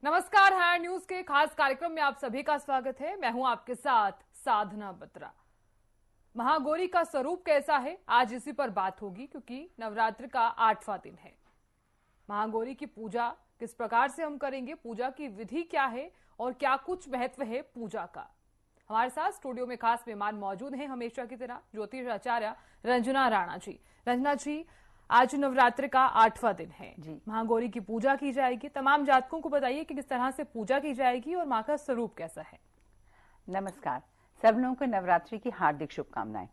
नमस्कार, है न्यूज के खास कार्यक्रम में आप सभी का स्वागत है। मैं हूं आपके साथ साधना बत्रा। महागौरी का स्वरूप कैसा है, आज इसी पर बात होगी, क्योंकि नवरात्र का 8वां दिन है। महागौरी की पूजा किस प्रकार से हम करेंगे, पूजा की विधि क्या है और क्या कुछ महत्व है पूजा का। हमारे साथ स्टूडियो में खास मेहमान मौजूद हैं, हमेशा की तरह ज्योतिष आचार्य रंजना राणा जी। रंजना जी, आज नवरात्र का 8वां दिन है जी। महागौरी की पूजा की जाएगी। तमाम जातकों को बताइए कि किस तरह से पूजा की जाएगी और मां का स्वरूप कैसा है। नमस्कार, सब लोगों को नवरात्रि की हार्दिक शुभकामनाएं।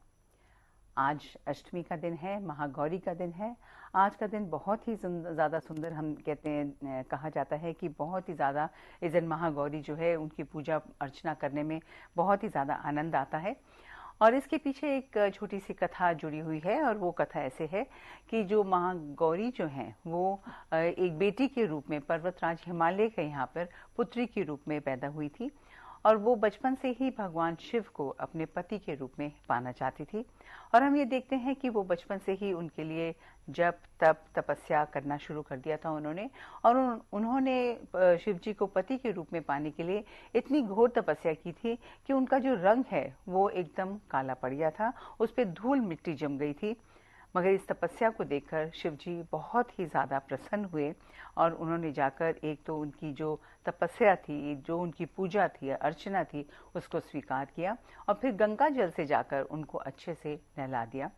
आज अष्टमी का दिन है, महागौरी का दिन है। आज का दिन बहुत ही ज़्यादा सुंदर, हम कहते हैं, कहा जाता है कि बहुत ही ज़्यादा इस दिन महागौरी जो है उनकी पूजा अर्चना करने में बहुत ही ज़्यादा आनंद आता है। और इसके पीछे एक छोटी सी कथा जुड़ी हुई है, और वो कथा ऐसे है कि जो महागौरी जो हैं वो एक बेटी के रूप में पर्वतराज हिमालय के यहाँ पर पुत्री के रूप में पैदा हुई थी, और वो बचपन से ही भगवान शिव को अपने पति के रूप में पाना चाहती थी। और हम ये देखते हैं कि वो बचपन से ही उनके लिए जप तप तपस्या करना शुरू कर दिया था उन्होंने। और उन्होंने शिव जी को पति के रूप में पाने के लिए इतनी घोर तपस्या की थी कि उनका जो रंग है वो एकदम काला पड़ गया था, उस पर धूल मिट्टी जम गई थी। मगर इस तपस्या को देखकर शिव जी बहुत ही ज़्यादा प्रसन्न हुए, और उन्होंने जाकर एक तो उनकी जो तपस्या थी, जो उनकी पूजा थी, अर्चना थी, उसको स्वीकार किया, और फिर गंगा जल से जाकर उनको अच्छे से नहला दिया।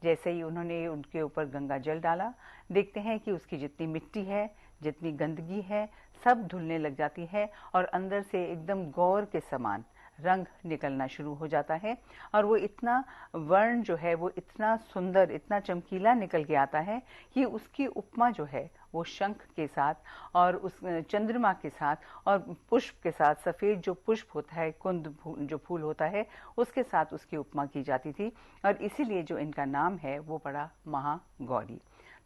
जैसे ही उन्होंने उनके ऊपर गंगा जल डाला, देखते हैं कि उसकी जितनी मिट्टी है, जितनी गंदगी है, सब धुलने लग जाती है, और अंदर से एकदम गौर के समान रंग निकलना शुरू हो जाता है। और वो इतना वर्ण जो है वो इतना सुंदर, इतना चमकीला निकल के आता है कि उसकी उपमा जो है वो शंख के साथ और उस चंद्रमा के साथ और पुष्प के साथ, सफेद जो पुष्प होता है, कुंद जो फूल होता है, उसके साथ उसकी उपमा की जाती थी। और इसीलिए जो इनका नाम है वो पड़ा महागौरी।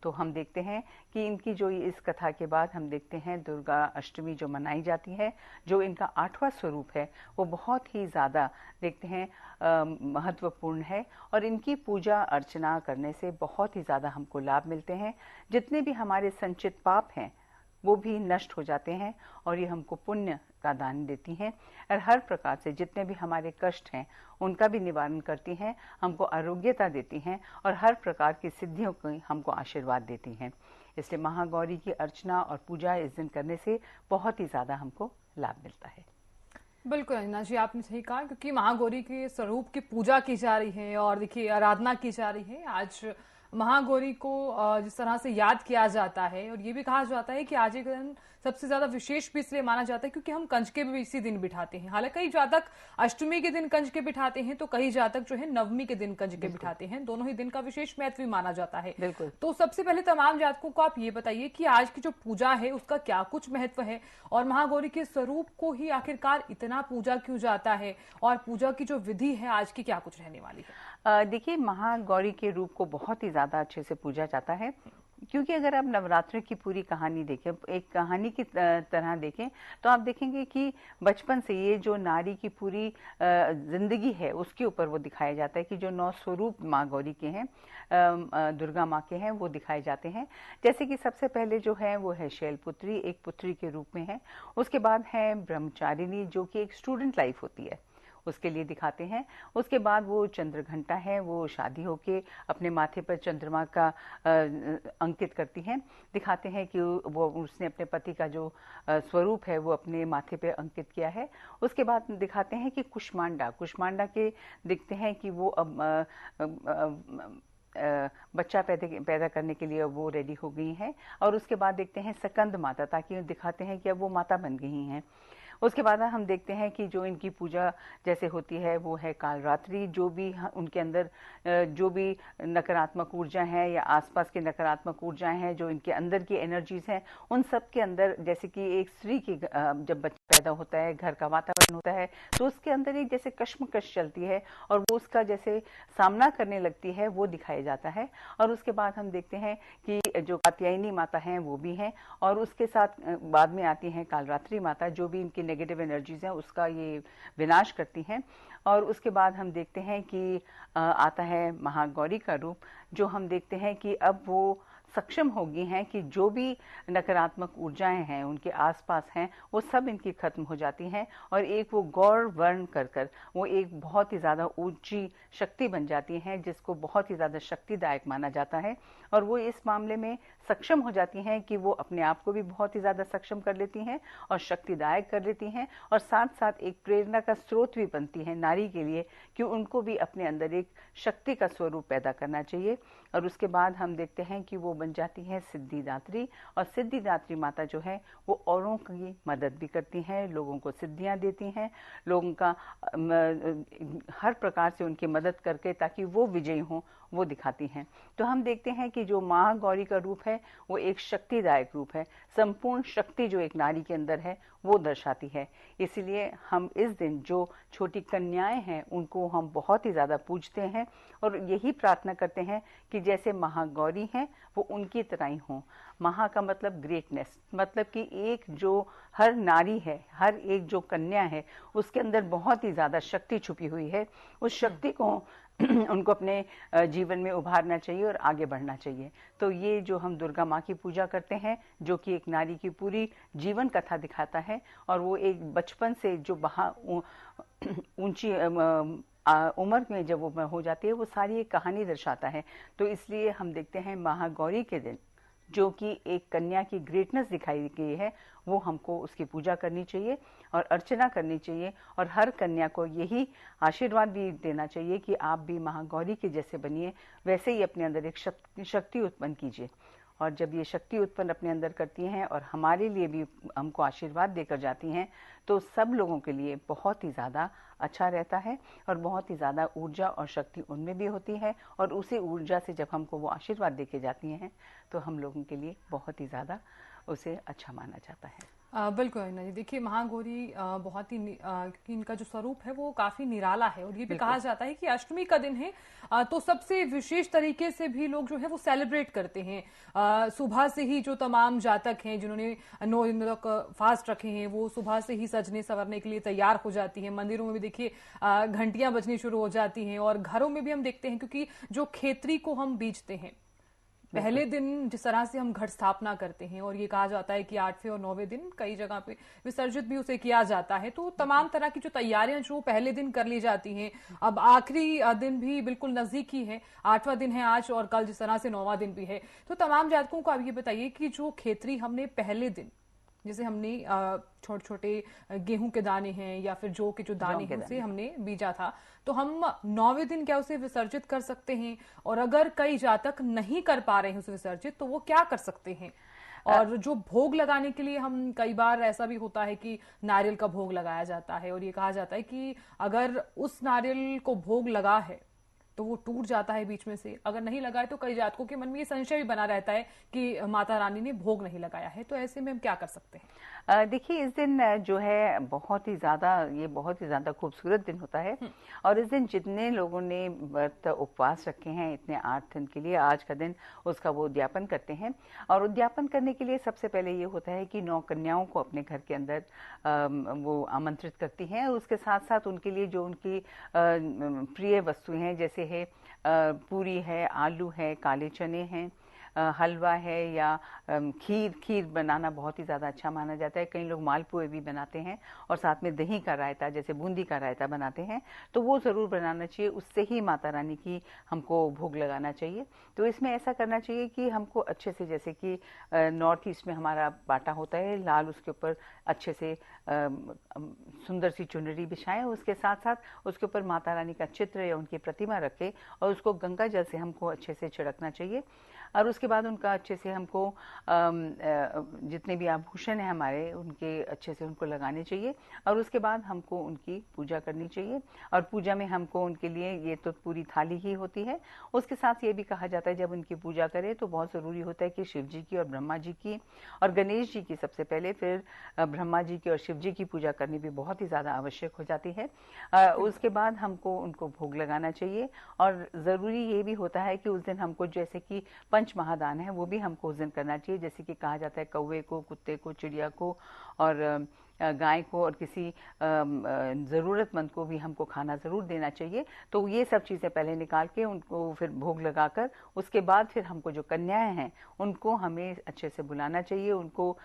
तो हम देखते हैं कि इनकी जो इस कथा के बाद हम देखते हैं दुर्गा अष्टमी जो मनाई जाती है, जो इनका 8वां स्वरूप है, वो बहुत ही ज़्यादा देखते हैं महत्वपूर्ण है। और इनकी पूजा अर्चना करने से बहुत ही ज़्यादा हमको लाभ मिलते हैं। जितने भी हमारे संचित पाप हैं वो भी नष्ट हो जाते हैं, और ये हमको पुण्य का दान देती हैं। और हर प्रकार से जितने भी हमारे कष्ट हैं उनका भी निवारण करती हैं, हमको आरोग्यता देती हैं, और हर प्रकार की सिद्धियों की हमको आशीर्वाद देती हैं। इसलिए महागौरी की अर्चना और पूजा इस दिन करने से बहुत ही ज़्यादा हमको लाभ मिलता है। बिल्कुल रंजना जी, आपने सही कहा, क्योंकि महागौरी के स्वरूप की पूजा की जा रही है और देखिए आराधना की जा रही है। आज महागौरी को जिस तरह से याद किया जाता है, और ये भी कहा जाता है कि आज एक दिन सबसे ज्यादा विशेष भी इसलिए माना जाता है क्योंकि हम कंजके भी इसी दिन बिठाते हैं। हालांकि कई जातक अष्टमी के दिन कंजके बिठाते हैं, तो कई जातक जो है नवमी के दिन कंजके बिठाते हैं। दोनों ही दिन का विशेष महत्व भी माना जाता है। बिल्कुल। तो सबसे पहले तमाम जातकों को आप ये बताइए कि आज की जो पूजा है उसका क्या कुछ महत्व है, और महागौरी के स्वरूप को ही आखिरकार इतना पूजा क्यों जाता है, और पूजा की जो विधि है आज की क्या कुछ रहने वाली है। देखिए, महागौरी के रूप को बहुत ही ज़्यादा अच्छे से पूजा जाता है, क्योंकि अगर आप नवरात्रि की पूरी कहानी देखें, एक कहानी की तरह देखें, तो आप देखेंगे कि बचपन से ये जो नारी की पूरी जिंदगी है उसके ऊपर वो दिखाया जाता है कि जो 9 स्वरूप माँ गौरी के हैं, दुर्गा माँ के हैं, वो दिखाए जाते हैं। जैसे कि सबसे पहले जो है वो है शैलपुत्री, एक पुत्री के रूप में है। उसके बाद है ब्रह्मचारिणी, जो कि एक स्टूडेंट लाइफ होती है, उसके लिए दिखाते हैं। उसके बाद वो चंद्रघंटा है, वो शादी होके अपने माथे पर चंद्रमा का अंकित करती हैं, दिखाते हैं कि वो उसने अपने पति का जो स्वरूप है वो अपने माथे पे अंकित किया है। उसके बाद दिखाते हैं कि कुष्मांडा के दिखते हैं कि वो बच्चा पैदा करने के लिए वो रेडी हो गई हैं। और उसके बाद देखते हैं सकंद माता, ताकि दिखाते हैं कि अब वो माता बन गई हैं। उसके बाद हम देखते हैं कि जो इनकी पूजा जैसे होती है वो है कालरात्रि। जो भी उनके अंदर जो भी नकारात्मक ऊर्जा है या आसपास की नकारात्मक ऊर्जाएं हैं, जो इनके अंदर की एनर्जीज हैं, उन सब के अंदर, जैसे कि एक स्त्री की जब बच्चा पैदा होता है, घर का वातावरण होता है, तो उसके अंदर एक जैसे कश्मकश चलती है और वो उसका जैसे सामना करने लगती है, वो दिखाया जाता है। और उसके बाद हम देखते हैं कि जो कात्यायनी माता हैं वो भी हैं, और उसके साथ बाद में आती हैं कालरात्रि माता, जो भी इनकी नेगेटिव एनर्जीज हैं उसका ये विनाश करती हैं। और उसके बाद हम देखते हैं कि आता है महागौरी का रूप, जो हम देखते हैं कि अब वो सक्षम हो गई हैं कि जो भी नकारात्मक ऊर्जाएं हैं उनके आसपास हैं वो सब इनकी खत्म हो जाती हैं और एक वो गौर वर्ण कर वो एक बहुत ही ज़्यादा ऊंची शक्ति बन जाती हैं जिसको बहुत ही ज़्यादा शक्तिदायक माना जाता है। और वो इस मामले में सक्षम हो जाती हैं कि वो अपने आप को भी बहुत ही ज़्यादा सक्षम कर लेती हैं और शक्तिदायक कर लेती हैं और साथ साथ एक प्रेरणा का स्रोत भी बनती है नारी के लिए कि उनको भी अपने अंदर एक शक्ति का स्वरूप पैदा करना चाहिए। और उसके बाद हम देखते हैं कि वो बन जाती है सिद्धिदात्री, और सिद्धिदात्री माता जो है वो औरों की मदद भी करती हैं, लोगों को सिद्धियां देती हैं, लोगों का हर प्रकार से उनकी मदद करके ताकि वो विजयी हों वो दिखाती हैं। तो हम देखते हैं कि जो महागौरी का रूप है वो एक शक्तिदायक रूप है, संपूर्ण शक्ति जो एक नारी के अंदर है वो दर्शाती है। इसलिए हम इस दिन जो छोटी कन्याएं हैं उनको हम बहुत ही ज़्यादा पूजते हैं और यही प्रार्थना करते हैं कि जैसे महागौरी हैं वो उनकी तरह ही हों। महा का मतलब ग्रेटनेस, मतलब कि एक जो हर नारी है, हर एक जो कन्या है उसके अंदर बहुत ही ज़्यादा शक्ति छुपी हुई है। उस शक्ति को उनको अपने जीवन में उभारना चाहिए और आगे बढ़ना चाहिए। तो ये जो हम दुर्गा माँ की पूजा करते हैं जो कि एक नारी की पूरी जीवन कथा दिखाता है और वो एक बचपन से जो ऊंची उम्र में जब वो हो जाती है वो सारी एक कहानी दर्शाता है। तो इसलिए हम देखते हैं महागौरी के दिन जो कि एक कन्या की ग्रेटनेस दिखाई गई है वो हमको उसकी पूजा करनी चाहिए और अर्चना करनी चाहिए और हर कन्या को यही आशीर्वाद भी देना चाहिए कि आप भी महागौरी के जैसे बनिए, वैसे ही अपने अंदर एक शक्ति उत्पन्न कीजिए। और जब ये शक्ति उत्पन्न अपने अंदर करती हैं और हमारे लिए भी हमको आशीर्वाद देकर जाती हैं तो सब लोगों के लिए बहुत ही ज़्यादा अच्छा रहता है और बहुत ही ज़्यादा ऊर्जा और शक्ति उनमें भी होती है और उसी ऊर्जा से जब हमको वो आशीर्वाद देके जाती हैं तो हम लोगों के लिए बहुत ही ज़्यादा उसे अच्छा माना जाता है। बिल्कुल अरुणा जी, देखिए महागौरी बहुत ही इनका जो स्वरूप है वो काफी निराला है और ये भी कहा जाता है कि अष्टमी का दिन है तो सबसे विशेष तरीके से भी लोग जो है वो सेलिब्रेट करते हैं। सुबह से ही जो तमाम जातक हैं जिन्होंने 9 दिन तक फास्ट रखे हैं वो सुबह से ही सजने संवरने के लिए तैयार हो जाती हैं। मंदिरों में भी देखिए घंटियां बजनी शुरू हो जाती हैं और घरों में भी हम देखते हैं क्योंकि जो खेतरी को हम बीजते हैं पहले दिन जिस तरह से हम घट स्थापना करते हैं और ये कहा जाता है कि 8वें और 9वें दिन कई जगह पे विसर्जित भी उसे किया जाता है। तो तमाम तरह की जो तैयारियां जो पहले दिन कर ली जाती हैं, अब आखिरी दिन भी बिल्कुल नजदीक ही है, 8वां दिन है आज और कल जिस तरह से 9वां दिन भी है। तो तमाम जातकों को आप ये बताइए कि जो खेतरी हमने पहले दिन जैसे हमने छोटे छोटे गेहूं के दाने हैं या फिर जौ के जो दाने हैं उसे हमने बीजा था तो हम 9वें दिन क्या उसे विसर्जित कर सकते हैं? और अगर कई जातक नहीं कर पा रहे हैं उसे विसर्जित तो वो क्या कर सकते हैं? और जो भोग लगाने के लिए हम कई बार ऐसा भी होता है कि नारियल का भोग लगाया जाता है और ये कहा जाता है कि अगर उस नारियल को भोग लगा है तो वो टूट जाता है बीच में से, अगर नहीं लगाए तो कई जातकों के मन में ये संशय भी बना रहता है कि माता रानी ने भोग नहीं लगाया है। तो ऐसे में हम क्या कर सकते हैं? देखिए इस दिन जो है बहुत ही ज़्यादा खूबसूरत दिन होता है और इस दिन जितने लोगों ने व्रत उपवास रखे हैं इतने 8 दिन के लिए, आज का दिन उसका वो उद्यापन करते हैं। और उद्यापन करने के लिए सबसे पहले ये होता है कि 9 कन्याओं को अपने घर के अंदर वो आमंत्रित करती हैं और उसके साथ साथ उनके लिए जो उनकी प्रिय वस्तुएं हैं जैसे है पूरी है, आलू है, काले चने हैं, हलवा है या खीर बनाना बहुत ही ज़्यादा अच्छा माना जाता है। कई लोग मालपुए भी बनाते हैं और साथ में दही का रायता जैसे बूंदी का रायता बनाते हैं, तो वो ज़रूर बनाना चाहिए, उससे ही माता रानी की हमको भोग लगाना चाहिए। तो इसमें ऐसा करना चाहिए कि हमको अच्छे से, जैसे कि नॉर्थ ईस्ट में हमारा बाटा होता है लाल, उसके ऊपर अच्छे से सुंदर सी चुनरी बिछाएं, उसके साथ साथ उसके ऊपर माता रानी का चित्र या उनकी प्रतिमा रखें और उसको गंगा जल से हमको अच्छे से छिड़कना चाहिए। और उसके बाद उनका अच्छे से हमको जितने भी आभूषण हैं हमारे उनके अच्छे से उनको लगाने चाहिए और उसके बाद हमको उनकी पूजा करनी चाहिए। और पूजा में हमको उनके लिए ये तो पूरी थाली ही होती है, उसके साथ ये भी कहा जाता है जब उनकी पूजा करें तो बहुत ज़रूरी होता है कि शिव जी की और ब्रह्मा जी की और गणेश जी की सबसे पहले, फिर ब्रह्मा जी की और शिव जी की पूजा करनी भी बहुत ही ज़्यादा आवश्यक हो जाती है। उसके बाद हमको उनको भोग लगाना चाहिए और ज़रूरी ये भी होता है कि उस दिन हमको जैसे कि पंच दान है वो भी हमको उस दिन करना चाहिए। जैसे कि कहा जाता है कौवे को, कुत्ते को, चिड़िया को और गाय को और किसी ज़रूरतमंद को भी हमको खाना ज़रूर देना चाहिए। तो ये सब चीज़ें पहले निकाल के उनको फिर भोग लगाकर उसके बाद फिर हमको जो कन्याएं हैं उनको हमें अच्छे से बुलाना चाहिए। उनको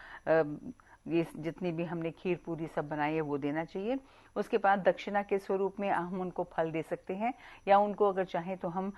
ये जितनी भी हमने खीर पूरी सब बनाई है वो देना चाहिए। उसके बाद दक्षिणा के स्वरूप में हम उनको फल दे सकते हैं या उनको अगर चाहें तो हम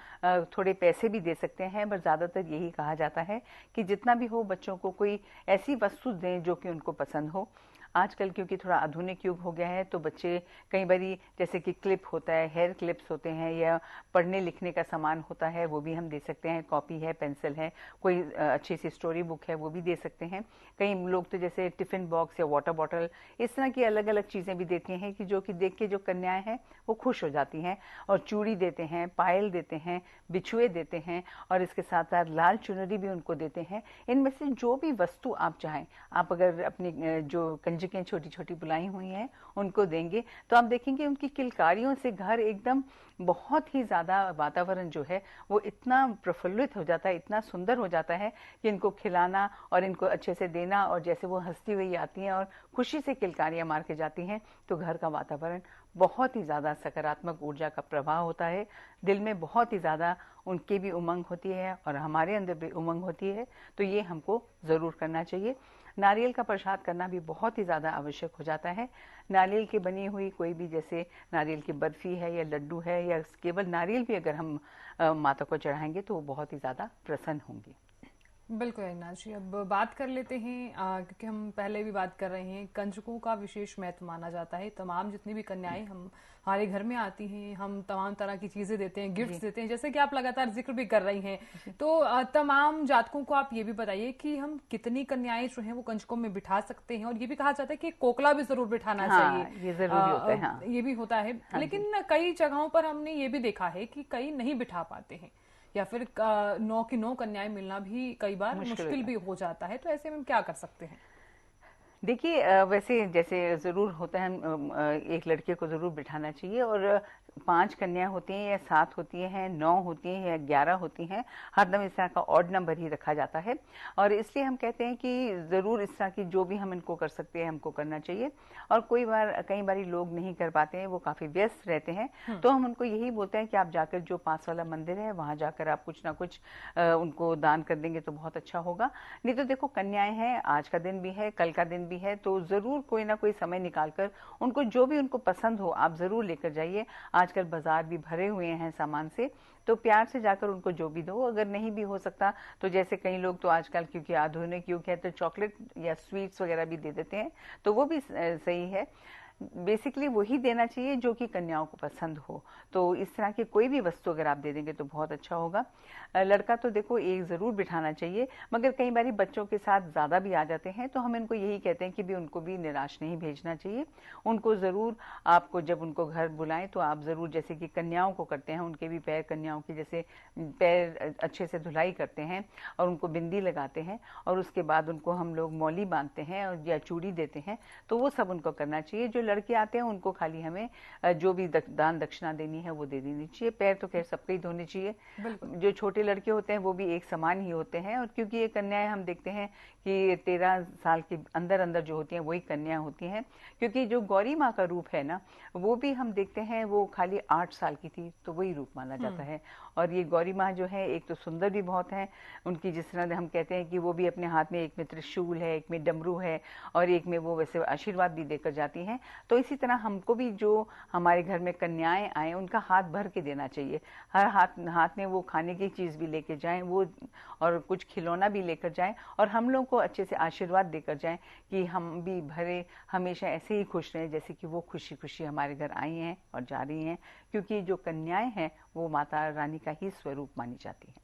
थोड़े पैसे भी दे सकते हैं। पर ज़्यादातर यही कहा जाता है कि जितना भी हो बच्चों को कोई ऐसी वस्तु दें जो कि उनको पसंद हो। आजकल क्योंकि थोड़ा आधुनिक युग हो गया है तो बच्चे कई बारी जैसे कि क्लिप होता है, हेयर क्लिप्स होते हैं या पढ़ने लिखने का सामान होता है वो भी हम दे सकते हैं। कॉपी है, पेंसिल है, कोई अच्छी सी स्टोरी बुक है वो भी दे सकते हैं। कई लोग तो जैसे टिफिन बॉक्स या वाटर बॉटल इस तरह की अलग अलग चीज़ें भी देती हैं कि जो कि देख के जो कन्याएं हैं वो खुश हो जाती हैं। और चूड़ी देते हैं, पायल देते हैं, बिछुए देते हैं और इसके साथ साथ लाल चुनरी भी उनको देते हैं। इनमें से जो भी वस्तु आप चाहें, आप अगर अपनी जो कंजकें छोटी छोटी बुलाई हुई हैं उनको देंगे तो आप देखेंगे उनकी किलकारियों से घर एकदम बहुत ही ज़्यादा वातावरण जो है वो इतना प्रफुल्लित हो जाता है, इतना सुंदर हो जाता है कि इनको खिलाना और इनको अच्छे से देना और जैसे वो हंसती हुई आती हैं और खुशी से किलकारियाँ मार के जाती हैं तो घर का वातावरण बहुत ही ज़्यादा सकारात्मक ऊर्जा का प्रवाह होता है। दिल में बहुत ही ज़्यादा उनकी भी उमंग होती है और हमारे अंदर भी उमंग होती है। तो ये हमको ज़रूर करना चाहिए। नारियल का प्रसाद करना भी बहुत ही ज़्यादा आवश्यक हो जाता है। नारियल की बनी हुई कोई भी जैसे नारियल की बर्फ़ी है या लड्डू है या केवल नारियल भी अगर हम माता को चढ़ाएंगे तो वो बहुत ही ज़्यादा प्रसन्न होंगी। बिल्कुल अविनाश जी, अब बात कर लेते हैं क्योंकि हम पहले भी बात कर रहे हैं, कंजकों का विशेष महत्व माना जाता है। तमाम जितनी भी कन्याएं हम हमारे घर में आती हैं, हम तमाम तरह की चीजें देते हैं, गिफ्ट्स देते हैं, जैसे कि आप लगातार जिक्र भी कर रही हैं। तो तमाम जातकों को आप ये भी बताइए कि हम कितनी कन्याएं जो हैं वो कंजकों में बिठा सकते हैं। और ये भी कहा जाता है कि कोकला भी जरूर बिठाना चाहिए, ये जरूरी होता है। हाँ, ये भी होता है। लेकिन कई जगहों पर हमने ये भी देखा है कि कई नहीं बिठा पाते हैं या फिर 9 की 9 कन्याएं मिलना भी कई बार मुश्किल भी हो जाता है। तो ऐसे में हम क्या कर सकते हैं? देखिए वैसे जैसे ज़रूर होता है एक लड़के को ज़रूर बिठाना चाहिए और 5 कन्या होती हैं या 7 होती हैं, 9 होती हैं या 11 होती हैं, हरदम इस तरह का ऑड नंबर ही रखा जाता है। और इसलिए हम कहते हैं कि ज़रूर इस तरह की जो भी हम इनको कर सकते हैं हमको करना चाहिए। और कई बारी लोग नहीं कर पाते हैं, वो काफ़ी व्यस्त रहते हैं, तो हम उनको यही बोलते हैं कि आप जाकर जो पास वाला मंदिर है वहाँ जाकर आप कुछ ना कुछ उनको दान कर देंगे तो बहुत अच्छा होगा। नहीं तो देखो कन्याएं हैं, आज का दिन भी है, कल का दिन भी है, तो ज़रूर कोई ना कोई समय निकालकर उनको जो भी उनको पसंद हो आप ज़रूर लेकर जाइए। आजकल बाजार भी भरे हुए हैं सामान से, तो प्यार से जाकर उनको जो भी दो। अगर नहीं भी हो सकता तो जैसे कई लोग तो आजकल क्योंकि आधुनिक युग है तो चॉकलेट या स्वीट्स वगैरह भी दे देते हैं, तो वो भी सही है। बेसिकली वही देना चाहिए जो कि कन्याओं को पसंद हो। तो इस तरह की कोई भी वस्तु अगर आप दे देंगे तो बहुत अच्छा होगा। लड़का तो देखो एक ज़रूर बिठाना चाहिए, मगर कई बार बच्चों के साथ ज़्यादा भी आ जाते हैं तो हम इनको यही कहते हैं कि भी उनको भी निराश नहीं भेजना चाहिए। उनको ज़रूर आपको जब उनको घर बुलाएं तो आप ज़रूर जैसे कि कन्याओं को करते हैं उनके भी पैर, कन्याओं के जैसे पैर अच्छे से धुलाई करते हैं और उनको बिंदी लगाते हैं और उसके बाद उनको हम लोग मौली बांधते हैं और या चूड़ी देते हैं, तो वो सब उनको करना चाहिए। जो लड़के आते हैं उनको खाली हमें जो भी दान दक्षिणा देनी है वो दे देनी चाहिए। पैर तो खैर सबके ही धोने चाहिए। जो छोटे लड़के होते हैं वो भी एक समान ही होते हैं। और क्योंकि ये कन्याएं हम देखते हैं कि 13 साल के अंदर अंदर जो होती हैं वही कन्या होती हैं, क्योंकि जो गौरी माँ का रूप है ना वो भी हम देखते हैं वो खाली 8 साल की थी तो वही रूप माना जाता है। और ये गौरी माँ जो है एक तो सुंदर भी बहुत है, उनकी जिस तरह हम कहते हैं कि वो भी अपने हाथ में एक में त्रिशूल है, एक में डमरू है और एक में वो वैसे आशीर्वाद भी देकर जाती हैं। तो इसी तरह हमको भी जो हमारे घर में कन्याएं आए उनका हाथ भर के देना चाहिए। हर हाथ में वो खाने की चीज़ भी लेके जाएं वो और कुछ खिलौना भी लेकर जाएं और हम लोग को अच्छे से आशीर्वाद देकर जाएं कि हम भी भरे हमेशा ऐसे ही खुश रहें जैसे कि वो खुशी खुशी हमारे घर आई हैं और जा रही हैं, क्योंकि जो कन्याएं हैं वो माता रानी का ही स्वरूप मानी जाती हैं।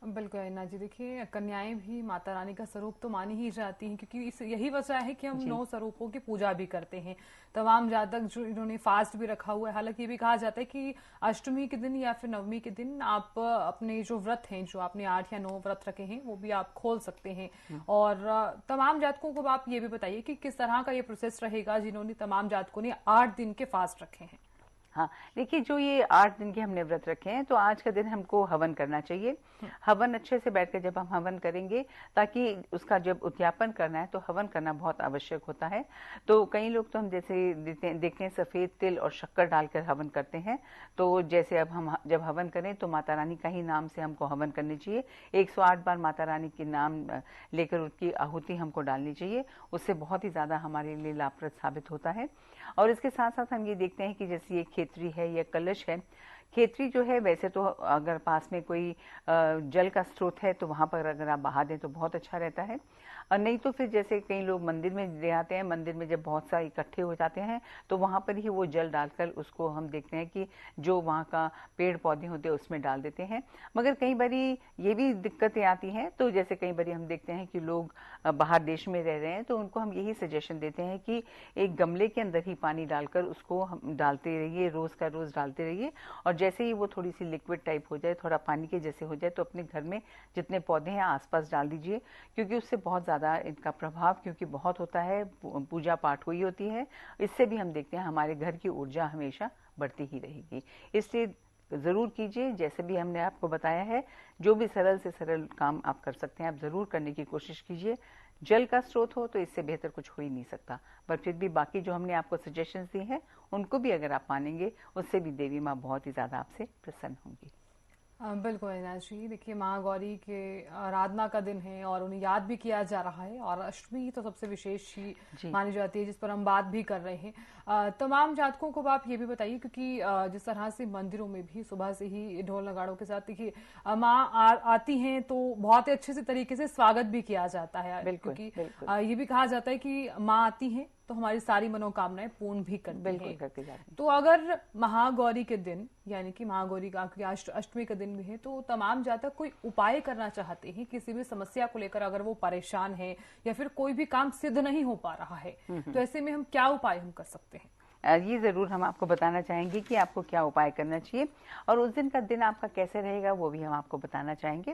बिल्कुल अविनाश जी, देखिए कन्याएं भी माता रानी का स्वरूप तो मानी ही जाती हैं, क्योंकि यही वजह है कि हम 9 स्वरूपों की पूजा भी करते हैं। तमाम जातक जो इन्होंने फास्ट भी रखा हुआ है, हालांकि ये भी कहा जाता है कि अष्टमी के दिन या फिर नवमी के दिन आप अपने जो व्रत हैं, जो आपने 8 या 9 व्रत रखे हैं वो भी आप खोल सकते हैं। और तमाम जातकों को आप ये भी बताइए कि किस तरह का ये प्रोसेस रहेगा जिन्होंने तमाम जातकों ने 8 दिन के फास्ट रखे हैं। हाँ, देखिए जो ये 8 दिन के हमने व्रत रखे हैं, तो आज का दिन हमको हवन करना चाहिए। हवन अच्छे से बैठकर जब हम हवन करेंगे, ताकि उसका जब उद्यापन करना है तो हवन करना बहुत आवश्यक होता है। तो कई लोग तो हम जैसे देखते हैं सफेद तिल और शक्कर डालकर हवन करते हैं। तो जैसे अब हम जब हवन करें तो माता रानी का ही नाम से हमको हवन करनी चाहिए। 108 बार माता रानी के नाम लेकर उसकी आहुति हमको डालनी चाहिए। उससे बहुत ही ज्यादा हमारे लिए लाभप्रद साबित होता है। और इसके साथ साथ हम ये देखते हैं कि जैसे ये खेतरी है या कलश है, खेतरी जो है वैसे तो अगर पास में कोई जल का स्रोत है तो वहां पर अगर आप बहा दें तो बहुत अच्छा रहता है। और नहीं तो फिर जैसे कई लोग मंदिर में ले आते हैं, मंदिर में जब बहुत सारे इकट्ठे हो जाते हैं तो वहां पर ही वो जल डालकर उसको हम देखते हैं कि जो वहां का पेड़ पौधे होते हैं उसमें डाल देते हैं। मगर कई बारी ये भी दिक्कतें आती हैं। तो जैसे कई बारी हम देखते हैं कि लोग बाहर देश में रह रहे हैं, तो उनको हम यही सजेशन देते हैं कि एक गमले के अंदर ही पानी डालकर उसको हम डालते रहिए, रोज का रोज डालते रहिए। और जैसे ही वो थोड़ी सी लिक्विड टाइप हो जाए, थोड़ा पानी के जैसे हो जाए, तो अपने घर में जितने पौधे हैं आसपास डाल दीजिए, क्योंकि उससे बहुत ज्यादा इनका प्रभाव क्योंकि बहुत होता है, पूजा पाठ हुई होती है। इससे भी हम देखते हैं हमारे घर की ऊर्जा हमेशा बढ़ती ही रहेगी। इसलिए जरूर कीजिए, जैसे भी हमने आपको बताया है, जो भी सरल से सरल काम आप कर सकते हैं आप जरूर करने की कोशिश कीजिए। जल का स्रोत हो तो इससे बेहतर कुछ हो ही नहीं सकता। पर फिर भी बाकी जो हमने आपको सजेशंस दी हैं उनको भी अगर आप मानेंगे, उससे भी देवी माँ बहुत ही ज्यादा आपसे प्रसन्न होंगी। बिल्कुल अविनाश जी, देखिए महागौरी के आराधना का दिन है और उन्हें याद भी किया जा रहा है, और अष्टमी तो सबसे विशेष ही मानी जाती है जिस पर हम बात भी कर रहे हैं। तमाम जातकों को आप ये भी बताइए, क्योंकि जिस तरह से मंदिरों में भी सुबह से ही ढोल नगाड़ों के साथ देखिए माँ आती हैं तो बहुत ही अच्छे से तरीके से स्वागत भी किया जाता है, क्योंकि ये भी कहा जाता है कि माँ आती है तो हमारी सारी मनोकामनाएं पूर्ण भी करती हैं। तो अगर महागौरी के दिन, यानी कि महागौरी का अष्टमी का दिन भी है, तो तमाम जातक कोई उपाय करना चाहते हैं किसी भी समस्या को लेकर, अगर वो परेशान है या फिर कोई भी काम सिद्ध नहीं हो पा रहा है, तो ऐसे में हम क्या उपाय हम कर सकते हैं? ये जरूर हम आपको बताना चाहेंगे कि आपको क्या उपाय करना चाहिए, और उस दिन का दिन आपका कैसे रहेगा वो भी हम आपको बताना चाहेंगे।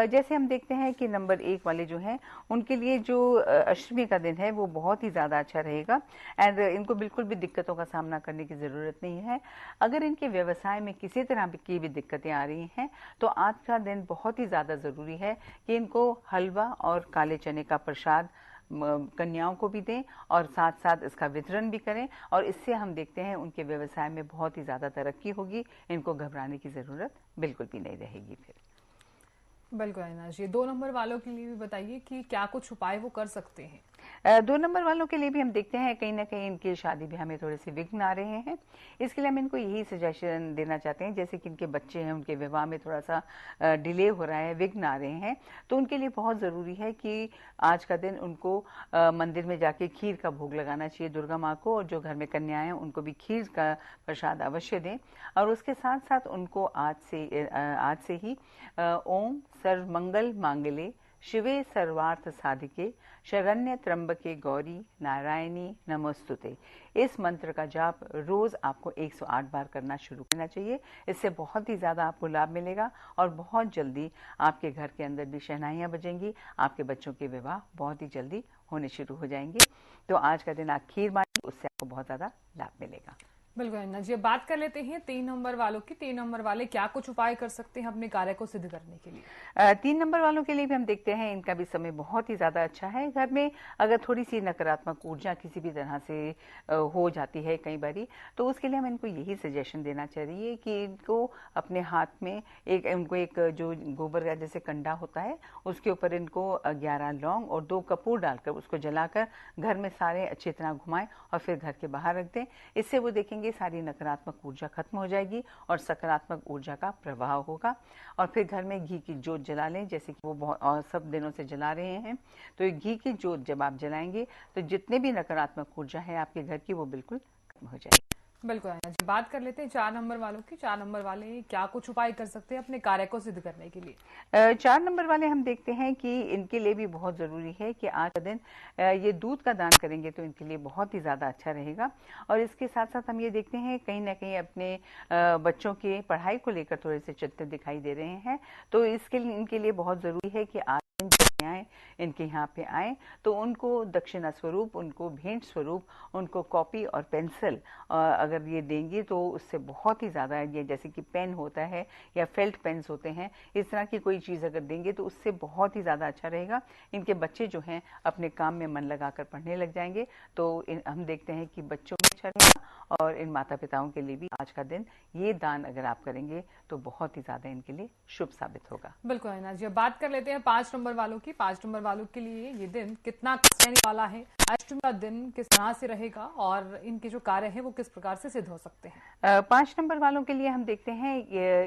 जैसे हम देखते हैं कि नंबर 1 वाले जो हैं उनके लिए जो अष्टमी का दिन है वो बहुत ही ज्यादा अच्छा रहेगा। एंड इनको बिल्कुल भी दिक्कतों का सामना करने की जरूरत नहीं है। अगर इनके व्यवसाय में किसी तरह की भी दिक्कतें आ रही हैं तो आज का दिन बहुत ही ज्यादा जरूरी है कि इनको हलवा और काले चने का प्रसाद कन्याओं को भी दें, और साथ साथ इसका वितरण भी करें। और इससे हम देखते हैं उनके व्यवसाय में बहुत ही ज्यादा तरक्की होगी। इनको घबराने की जरूरत बिल्कुल भी नहीं रहेगी। फिर बिल्कुल अविनाश जी, 2 नंबर वालों के लिए भी बताइए कि क्या कुछ उपाय वो कर सकते हैं? 2 नंबर वालों के लिए भी हम देखते हैं कहीं ना कहीं इनकी शादी ब्याह में थोड़े से विघ्न आ रहे हैं। इसके लिए हम इनको यही सजेशन देना चाहते हैं, जैसे कि इनके बच्चे हैं, उनके विवाह में थोड़ा सा डिले हो रहा है, विघ्न आ रहे हैं, तो उनके लिए बहुत जरूरी है कि आज का दिन उनको मंदिर में जाके खीर का भोग लगाना चाहिए दुर्गा माँ को, और जो घर में कन्याएं हैं उनको भी खीर का प्रसाद अवश्य दें। और उसके साथ साथ उनको आज से ही ओम सर्वमंगल मांगले शिवे सर्वार्थ साधिके शरण्य त्र्यंबके गौरी नारायणी नमोस्तुते, इस मंत्र का जाप रोज आपको 108 बार करना शुरू करना चाहिए। इससे बहुत ही ज्यादा आपको लाभ मिलेगा और बहुत जल्दी आपके घर के अंदर भी शहनाइयां बजेंगी, आपके बच्चों के विवाह बहुत ही जल्दी होने शुरू हो जाएंगे। तो आज का दिन आप खीर बांटिए, उससे आपको बहुत ज्यादा लाभ मिलेगा। बिल्कुल अन्ना जी, बात कर लेते हैं 3 नंबर वालों की। 3 नंबर वाले क्या कुछ उपाय कर सकते हैं अपने कार्य को सिद्ध करने के लिए? 3 नंबर वालों के लिए भी हम देखते हैं इनका भी समय बहुत ही ज्यादा अच्छा है। घर में अगर थोड़ी सी नकारात्मक ऊर्जा किसी भी तरह से हो जाती है कई बारी, तो उसके लिए हम इनको यही सजेशन देना चाहिए कि इनको अपने हाथ में इनको एक जो गोबर का जैसे कंडा होता है उसके ऊपर इनको 11 लौंग और 2 कपूर डालकर उसको जलाकर घर में सारे अच्छी तरह घुमाएं और फिर घर के बाहर रख दें। इससे वो देखेंगे सारी नकारात्मक ऊर्जा खत्म हो जाएगी और सकारात्मक ऊर्जा का प्रवाह होगा। और फिर घर में घी की जोत जला लें, जैसे कि वो बहुत और सब दिनों से जला रहे हैं। तो ये घी की जोत जब आप जलाएंगे तो जितने भी नकारात्मक ऊर्जा है आपके घर की वो बिल्कुल खत्म हो जाएगी। बिल्कुल जी, बात कर लेते हैं 4 नंबर वालों की। 4 नंबर वाले क्या कुछ उपाय कर सकते हैं अपने कार्य को सिद्ध करने के लिए? 4 नंबर वाले हम देखते हैं कि इनके लिए भी बहुत जरूरी है कि आज का दिन ये दूध का दान करेंगे तो इनके लिए बहुत ही ज्यादा अच्छा रहेगा। और इसके साथ साथ हम ये देखते हैं कहीं ना कहीं अपने बच्चों की पढ़ाई को लेकर थोड़े से चिंतित दिखाई दे रहे हैं, तो इसके लिए इनके लिए बहुत जरूरी है कि आज कन्याएं इनके यहाँ पे आए तो उनको दक्षिणा स्वरूप, उनको भेंट स्वरूप, उनको कॉपी और पेंसिल अगर ये देंगे तो उससे बहुत ही ज़्यादा, ये जैसे कि पेन होता है या फेल्ट पेन्स होते हैं, इस तरह की कोई चीज़ अगर देंगे तो उससे बहुत ही ज़्यादा अच्छा रहेगा। इनके बच्चे जो हैं अपने काम में मन लगाकर पढ़ने लग जाएंगे। तो हम देखते हैं कि बच्चों में अच्छा रहेगा और इन माता पिताओं के लिए भी आज का दिन ये दान अगर आप करेंगे तो बहुत ही ज़्यादा इनके लिए शुभ साबित होगा। बिल्कुल है ना जी। अब बात कर लेते हैं 5 नंबर वालों की। 5 नंबर वालों के लिए ये दिन कितना खास रहने वाला है, अष्टमी का दिन किस तरह से रहेगा और इनके जो कार्य हैं वो किस प्रकार से सिद्ध हो सकते हैं। 5 नंबर वालों के लिए हम देखते हैं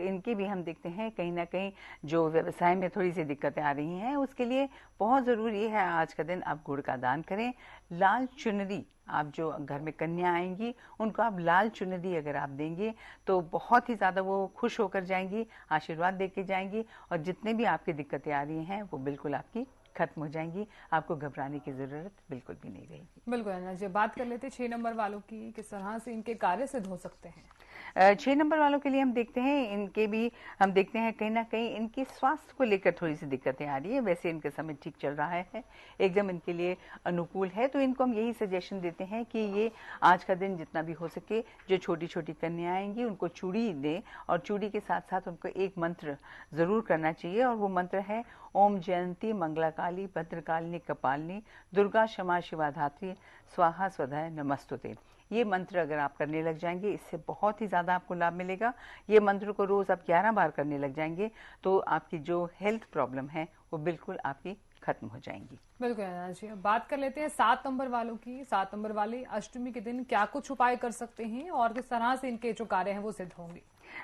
इनके भी हम देखते हैं कहीं ना कहीं जो व्यवसाय में थोड़ी सी दिक्कतें आ रही हैं, उसके लिए बहुत ज़रूरी है आज का दिन आप गुड़ का दान करें। लाल चुनरी, आप जो घर में कन्या आएंगी उनको आप लाल चुनरी अगर आप देंगे तो बहुत ही ज़्यादा वो खुश होकर जाएंगी, आशीर्वाद देके जाएंगी और जितने भी आपकी दिक्कतें आ रही हैं वो बिल्कुल आपकी खत्म हो जाएंगी। आपको घबराने की जरूरत बिल्कुल भी नहीं रहेगी। बिल्कुल है ना जी। बात कर लेते हैं 6 नंबर वालों की, किस तरह से इनके कार्य सिद्ध हो सकते हैं। 6 नंबर वालों के लिए हम देखते हैं इनके भी हम देखते हैं कहीं ना कहीं इनके स्वास्थ्य को लेकर थोड़ी सी दिक्कतें आ रही है। वैसे इनका समय ठीक चल रहा है, एकदम इनके लिए अनुकूल है। तो इनको हम यही सजेशन देते हैं कि ये आज का दिन जितना भी हो सके, जो छोटी छोटी कन्या आएंगी उनको चूड़ी दें और चूड़ी के साथ साथ उनको एक मंत्र जरूर करना चाहिए और वो मंत्र है ओम जयंती मंगला काली भद्रकालिनी कपालिनी दुर्गा क्षमा शिवा धात्री स्वाहा स्वधा नमस्तुते। ये मंत्र अगर आप करने लग जाएंगे इससे बहुत ही ज़्यादा आपको लाभ मिलेगा। ये मंत्र को रोज़ आप 11 बार करने लग जाएंगे तो आपकी जो हेल्थ प्रॉब्लम है वो बिल्कुल आपकी खत्म हो जाएंगी। बिल्कुल जी। अब बात कर लेते हैं 7 नंबर वालों की। 7 नंबर वाले अष्टमी के दिन क्या कुछ उपाय कर सकते हैं और किस तरह से इनके जो कार्य हैं वो सिद्ध होंगे।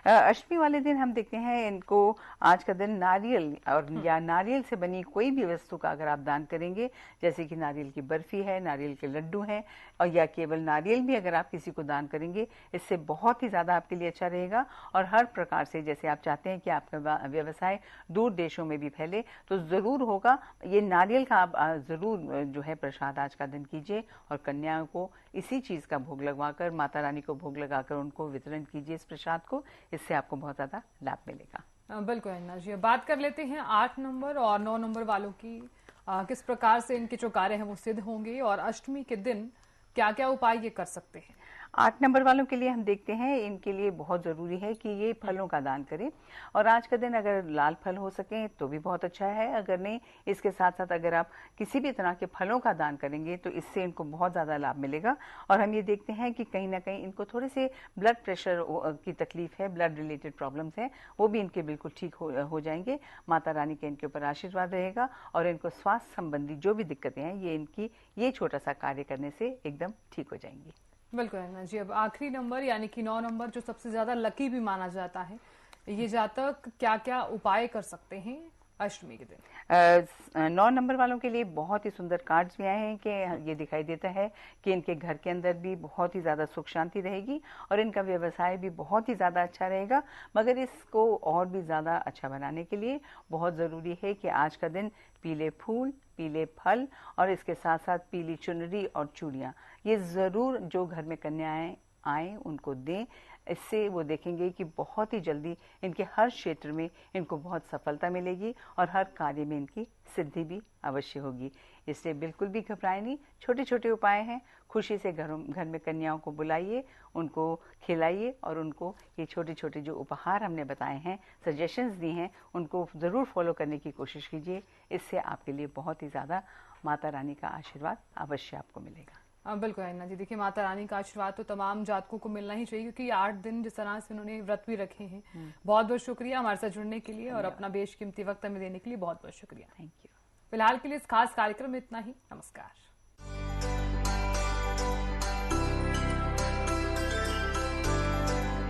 अष्टमी वाले दिन हम देखते हैं इनको आज का दिन नारियल और या नारियल से बनी कोई भी वस्तु का अगर आप दान करेंगे, जैसे कि नारियल की बर्फी है, नारियल के लड्डू हैं और या केवल नारियल भी अगर आप किसी को दान करेंगे इससे बहुत ही ज़्यादा आपके लिए अच्छा रहेगा। और हर प्रकार से जैसे आप चाहते हैं कि आपका व्यवसाय दूर देशों में भी फैले तो ज़रूर होगा। ये नारियल का आप ज़रूर जो है प्रसाद आज का दिन कीजिए और कन्याओं को इसी चीज़ का भोग लगवाकर, माता रानी को भोग लगाकर उनको वितरण कीजिए इस प्रसाद को। इससे आपको बहुत ज्यादा लाभ मिलेगा। बिल्कुल अन्ना जी। बात कर लेते हैं 8 नंबर और 9 नंबर वालों की। किस प्रकार से इनके जो कार्य हैं वो सिद्ध होंगे और अष्टमी के दिन क्या क्या उपाय ये कर सकते हैं। 8 नंबर वालों के लिए हम देखते हैं इनके लिए बहुत ज़रूरी है कि ये फलों का दान करें और आज का दिन अगर लाल फल हो सके तो भी बहुत अच्छा है, अगर नहीं इसके साथ साथ अगर आप किसी भी तरह के फलों का दान करेंगे तो इससे इनको बहुत ज़्यादा लाभ मिलेगा। और हम ये देखते हैं कि कहीं ना कहीं इनको थोड़े से ब्लड प्रेशर की तकलीफ है, ब्लड रिलेटेड प्रॉब्लम्स हैं, वो भी इनके बिल्कुल ठीक हो जाएंगे। माता रानी के इनके ऊपर आशीर्वाद रहेगा और इनको स्वास्थ्य संबंधी जो भी दिक्कतें हैं ये इनकी ये छोटा सा कार्य करने से एकदम ठीक हो जाएंगी। बिल्कुल है ना जी। अब आखिरी नंबर यानी कि 9 नंबर जो सबसे ज्यादा लकी भी माना जाता है, ये जातक क्या क्या उपाय कर सकते हैं अष्टमी के दिन। 9 नंबर वालों के लिए बहुत ही सुंदर कार्ड्स भी आए हैं कि ये दिखाई देता है कि इनके घर के अंदर भी बहुत ही ज़्यादा सुख शांति रहेगी और इनका व्यवसाय भी बहुत ही ज़्यादा अच्छा रहेगा। मगर इसको और भी ज़्यादा अच्छा बनाने के लिए बहुत ज़रूरी है कि आज का दिन पीले फूल, पीले फल और इसके साथ साथ पीली चुनरी और चूड़ियाँ ये ज़रूर जो घर में कन्याएं आए उनको दें। इससे वो देखेंगे कि बहुत ही जल्दी इनके हर क्षेत्र में इनको बहुत सफलता मिलेगी और हर कार्य में इनकी सिद्धि भी अवश्य होगी। इसलिए बिल्कुल भी घबराएं नहीं, छोटे छोटे उपाय हैं। खुशी से घर में कन्याओं को बुलाइए, उनको खिलाइए और उनको ये छोटे छोटे जो उपहार हमने बताए हैं, सजेशंस दी हैं, उनको ज़रूर फॉलो करने की कोशिश कीजिए। इससे आपके लिए बहुत ही ज़्यादा माता रानी का आशीर्वाद अवश्य आपको मिलेगा। बिल्कुल अन्ना जी। देखिए माता रानी का आशीर्वाद तो तमाम जातकों को मिलना ही चाहिए क्योंकि 8 दिन जिस तरह से उन्होंने व्रत भी रखे हैं। बहुत बहुत शुक्रिया हमारे साथ जुड़ने के लिए और अपना बेशकीमती वक्त हमें देने के लिए बहुत बहुत शुक्रिया। Thank you. फिलहाल के लिए इस खास कार्यक्रम में इतना ही। नमस्कार।